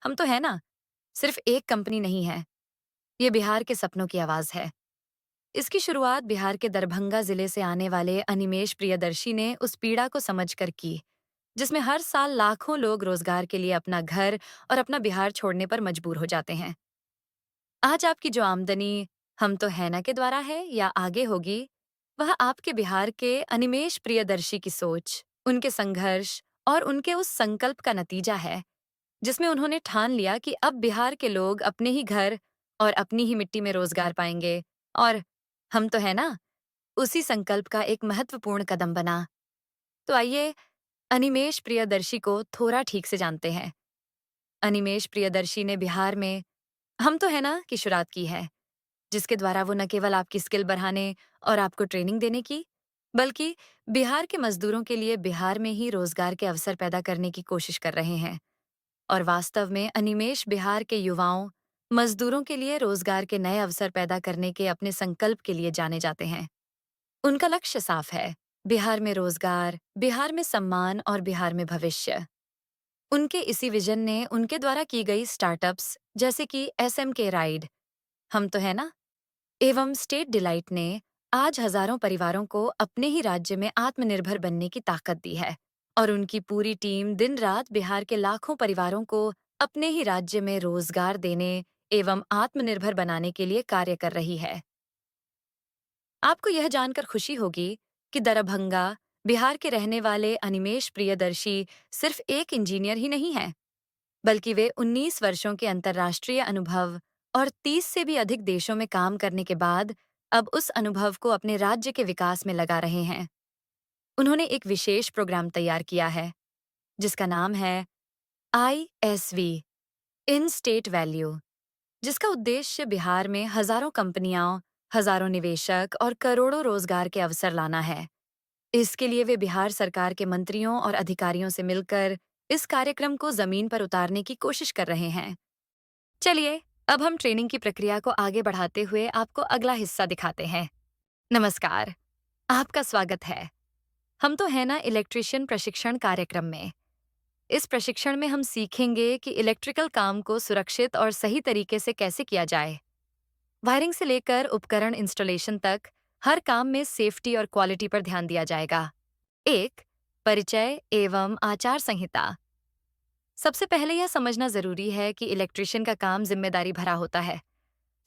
हम तो है ना, सिर्फ एक कंपनी नहीं है। ये बिहार के सपनों की आवाज है। इसकी शुरुआत बिहार के दरभंगा जिले से आने वाले अनिमेष प्रियदर्शी ने उस पीड़ा को समझकर की, जिसमें हर साल लाखों लोग रोजगार के लिए अपना घर और अपना बिहार छोड़ने पर मजबूर हो जाते हैं। आज आपकी जो आमदनी हम तो है ना के द्वारा है या आगे होगी, वह आपके बिहार के अनिमेष प्रियदर्शी की सोच, उनके संघर्ष और उनके उस संकल्प का नतीजा है, जिसमें उन्होंने ठान लिया कि अब बिहार के लोग अपने ही घर और अपनी ही मिट्टी में रोजगार पाएंगे। और हम तो है ना, उसी संकल्प का एक महत्वपूर्ण कदम बना। तो आइए अनिमेष प्रियदर्शी को थोड़ा ठीक से जानते हैं। अनिमेष प्रियदर्शी ने बिहार में हम तो है ना की शुरुआत की है, जिसके द्वारा वो न केवल आपकी स्किल बढ़ाने और आपको ट्रेनिंग देने की, बल्कि बिहार के मजदूरों के लिए बिहार में ही रोजगार के अवसर पैदा करने की कोशिश कर रहे हैं। और वास्तव में अनिमेष बिहार के युवाओं, मजदूरों के लिए रोजगार के नए अवसर पैदा करने के अपने संकल्प के लिए जाने जाते हैं। उनका लक्ष्य साफ है, बिहार में रोजगार, बिहार में सम्मान और बिहार में भविष्य। उनके इसी विजन ने उनके द्वारा की गई स्टार्टअप्स जैसे कि SMK राइड, हम तो है ना, एवं स्टेट डिलाइट ने आज हजारों परिवारों को अपने ही राज्य में आत्मनिर्भर बनने की ताकत दी है। और उनकी पूरी टीम दिन रात बिहार के लाखों परिवारों को अपने ही राज्य में रोजगार देने एवं आत्मनिर्भर बनाने के लिए कार्य कर रही है। आपको यह जानकर खुशी होगी कि दरभंगा, बिहार के रहने वाले अनिमेष प्रियदर्शी सिर्फ एक इंजीनियर ही नहीं है, बल्कि वे 19 वर्षों के अंतर्राष्ट्रीय अनुभव और 30 से भी अधिक देशों में काम करने के बाद अब उस अनुभव को अपने राज्य के विकास में लगा रहे हैं। उन्होंने एक विशेष प्रोग्राम तैयार किया है, जिसका नाम है ISV, इन स्टेट वैल्यू, जिसका उद्देश्य बिहार में हजारों कंपनियां, हजारों निवेशक और करोड़ों रोजगार के अवसर लाना है। इसके लिए वे बिहार सरकार के मंत्रियों और अधिकारियों से मिलकर इस कार्यक्रम को जमीन पर उतारने की कोशिश कर रहे हैं। चलिए, अब हम ट्रेनिंग की प्रक्रिया को आगे बढ़ाते हुए आपको अगला हिस्सा दिखाते हैं। नमस्कार, आपका स्वागत है। हम तो है ना इलेक्ट्रिशियन प्रशिक्षण कार्यक्रम में। इस प्रशिक्षण में हम सीखेंगे कि इलेक्ट्रिकल काम को सुरक्षित और सही तरीके से कैसे किया जाए। वायरिंग से लेकर उपकरण इंस्टॉलेशन तक हर काम में सेफ्टी और क्वालिटी पर ध्यान दिया जाएगा। एक, परिचय एवं आचार संहिता। सबसे पहले यह समझना जरूरी है कि इलेक्ट्रिशियन का काम जिम्मेदारी भरा होता है।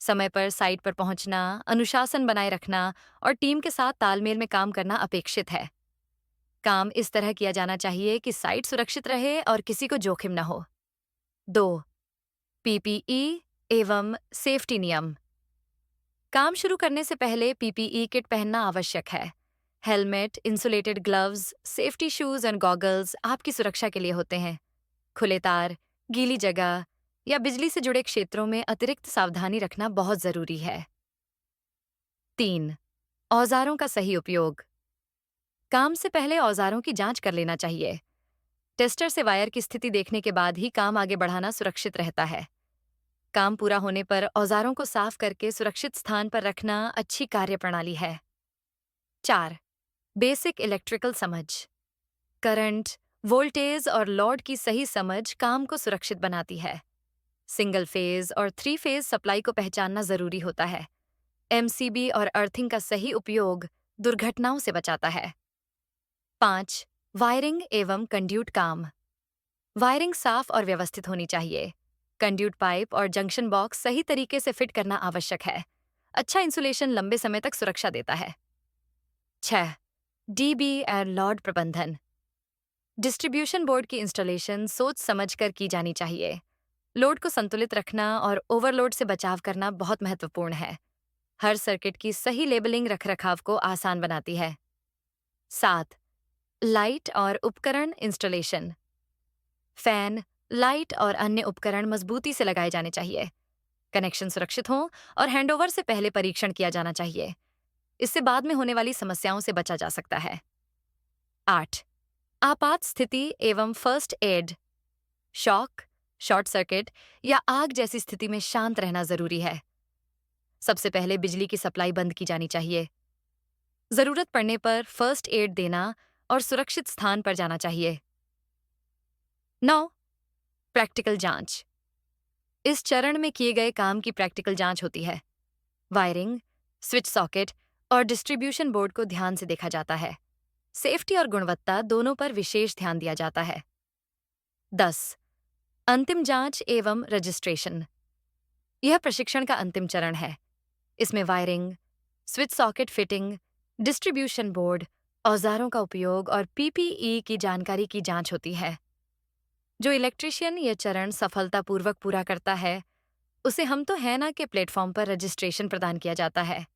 समय पर साइट पर पहुंचना, अनुशासन बनाए रखना और टीम के साथ तालमेल में काम करना अपेक्षित है। काम इस तरह किया जाना चाहिए कि साइट सुरक्षित रहे और किसी को जोखिम न हो। 2. PPE एवं सेफ्टी नियम। काम शुरू करने से पहले PPE किट पहनना आवश्यक है। Helmet, insulated gloves, safety shoes और गॉगल्स आपकी सुरक्षा के लिए होते हैं। खुले तार, गीली जगह या बिजली से जुड़े क्षेत्रों में अतिरिक्त सावधानी रखना बहुत जरूरी है। 3. औजारों का सही उपयोग। काम से पहले औजारों की जांच कर लेना चाहिए। टेस्टर से वायर की स्थिति देखने के बाद ही काम आगे बढ़ाना सुरक्षित रहता है। काम पूरा होने पर औजारों को साफ करके सुरक्षित स्थान पर रखना अच्छी कार्यप्रणाली है। 4. बेसिक इलेक्ट्रिकल समझ। करंट, वोल्टेज और लोड की सही समझ काम को सुरक्षित बनाती है। सिंगल फेज और 3 फेज सप्लाई को पहचानना जरूरी होता है। MCB और अर्थिंग का सही उपयोग दुर्घटनाओं से बचाता है। 5. वायरिंग एवं कंड्यूट काम। वायरिंग साफ और व्यवस्थित होनी चाहिए। कंड्यूट पाइप और जंक्शन बॉक्स सही तरीके से फिट करना आवश्यक है। अच्छा इंसुलेशन लंबे समय तक सुरक्षा देता है। 6. DB और लोड प्रबंधन। डिस्ट्रीब्यूशन बोर्ड की इंस्टॉलेशन सोच समझकर की जानी चाहिए। लोड को संतुलित रखना और ओवरलोड से बचाव करना बहुत महत्वपूर्ण है। हर सर्किट की सही लेबलिंग रखरखाव को आसान बनाती है। 7. लाइट और उपकरण इंस्टॉलेशन। फैन, लाइट और अन्य उपकरण मजबूती से लगाए जाने चाहिए। कनेक्शन सुरक्षित हों और हैंडओवर से पहले परीक्षण किया जाना चाहिए। इससे बाद में होने वाली समस्याओं से बचा जा सकता है। 8. आपात स्थिति एवं first aid. Shock, short circuit या आग जैसी स्थिति में शांत रहना जरूरी है। सबसे पहले बिजली की सप्लाई बंद की जानी चाहिए। जरूरत पड़ने पर फर्स्ट एड देना और सुरक्षित स्थान पर जाना चाहिए। 9. प्रैक्टिकल जांच। इस चरण में किए गए काम की प्रैक्टिकल जांच होती है। वायरिंग, स्विच सॉकेट और डिस्ट्रीब्यूशन बोर्ड को ध्यान से देखा जाता है। सेफ्टी और गुणवत्ता दोनों पर विशेष ध्यान दिया जाता है। 10. अंतिम जांच एवं रजिस्ट्रेशन। यह प्रशिक्षण का अंतिम चरण है। इसमें wiring, switch socket fitting, distribution board, औजारों का उपयोग और पीपीई की जानकारी की जांच होती है। जो इलेक्ट्रीशियन यह चरण सफलतापूर्वक पूरा करता है, उसे हम तो है ना के प्लेटफॉर्म पर रजिस्ट्रेशन प्रदान किया जाता है।